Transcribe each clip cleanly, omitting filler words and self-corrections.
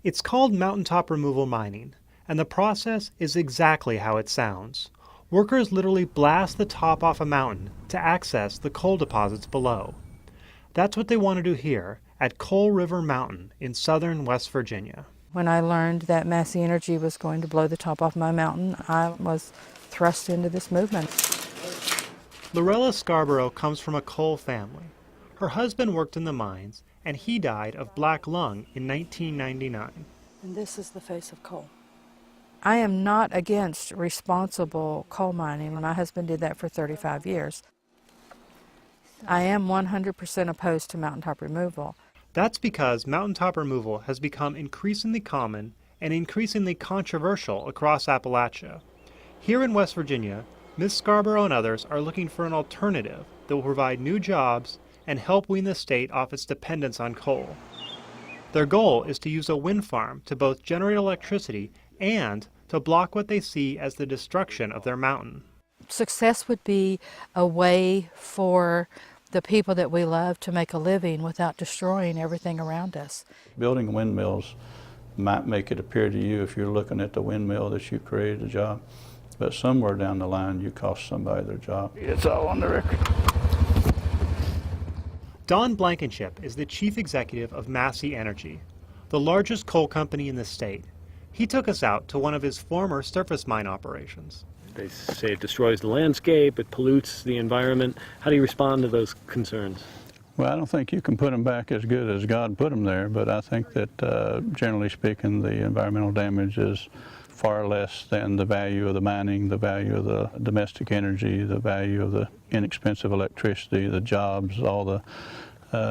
It's called mountaintop removal mining, and the process is exactly how it sounds. Workers literally blast the top off a mountain to access the coal deposits below. That's what they want to do here at Coal River Mountain in southern West Virginia. When I learned that Massey Energy was going to blow the top off my mountain, I was thrust into this movement. Lorella Scarborough comes from a coal family. Her husband worked in the mines, and he died of black lung in 1999. And this is the face of coal. I am not against responsible coal mining. My husband did that for 35 years. I am 100% opposed to mountaintop removal. That's because mountaintop removal has become increasingly common and increasingly controversial across Appalachia. Here in West Virginia, Ms. Scarborough and others are looking for an alternative that will provide new jobs and help wean the state off its dependence on coal. Their goal is to use a wind farm to both generate electricity and to block what they see as the destruction of their mountain. Success would be a way for the people that we love to make a living without destroying everything around us. Building windmills might make it appear to you, if you're looking at the windmill, that you created a job, but somewhere down the line you cost somebody their job. It's all on the record. Don Blankenship is the chief executive of Massey Energy, the largest coal company in the state. He took us out to one of his former surface mine operations. They say it destroys the landscape, it pollutes the environment. How do you respond to those concerns? Well, I don't think you can put them back as good as God put them there, but I think that generally speaking, the environmental damage is far less than the value of the mining, the value of the domestic energy, the value of the inexpensive electricity, the jobs, all the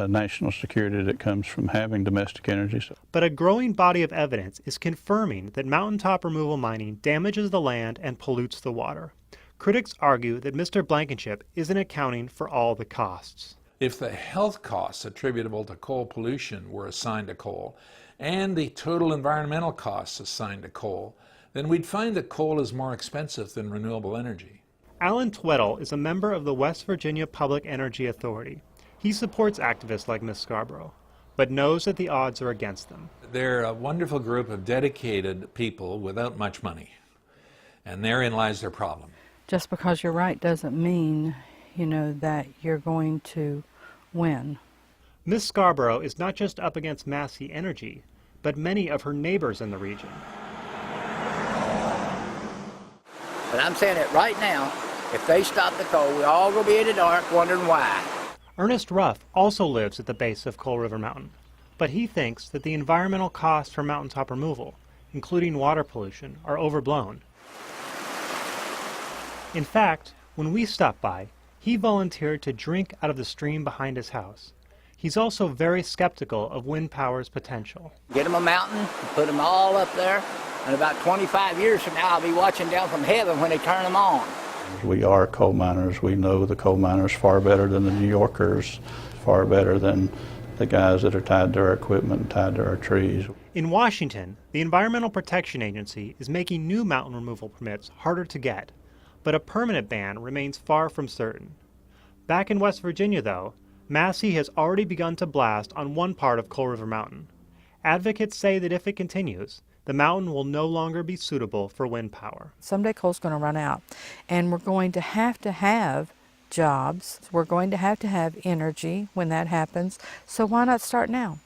national security that comes from having domestic energy. But a growing body of evidence is confirming that mountaintop removal mining damages the land and pollutes the water. Critics argue that Mr. Blankenship isn't accounting for all the costs. If the health costs attributable to coal pollution were assigned to coal, and the total environmental costs assigned to coal, then we'd find that coal is more expensive than renewable energy. Alan Tweddle is a member of the West Virginia Public Energy Authority. He supports activists like Ms. Scarborough, but knows that the odds are against them. They're a wonderful group of dedicated people without much money, and therein lies their problem. Just because you're right doesn't mean, that you're going to win. Ms. Scarborough is not just up against Massey Energy, but many of her neighbors in the region. But I'm saying it right now, if they stop the coal, we're all going to be in the dark wondering why. Ernest Ruff also lives at the base of Coal River Mountain, but he thinks that the environmental costs for mountaintop removal, including water pollution, are overblown. In fact, when we stopped by, he volunteered to drink out of the stream behind his house. He's also very skeptical of wind power's potential. Get them a mountain, put them all up there, and about 25 years from now I'll be watching down from heaven when they turn them on. We are coal miners. We know the coal miners far better than the New Yorkers, far better than the guys that are tied to our equipment and tied to our trees. In Washington, the Environmental Protection Agency is making new mountain removal permits harder to get, but a permanent ban remains far from certain. Back in West Virginia, though, Massey has already begun to blast on one part of Coal River Mountain. Advocates say that if it continues, the mountain will no longer be suitable for wind power. Someday coal's going to run out, and we're going to have jobs. We're going to have energy when that happens, so why not start now?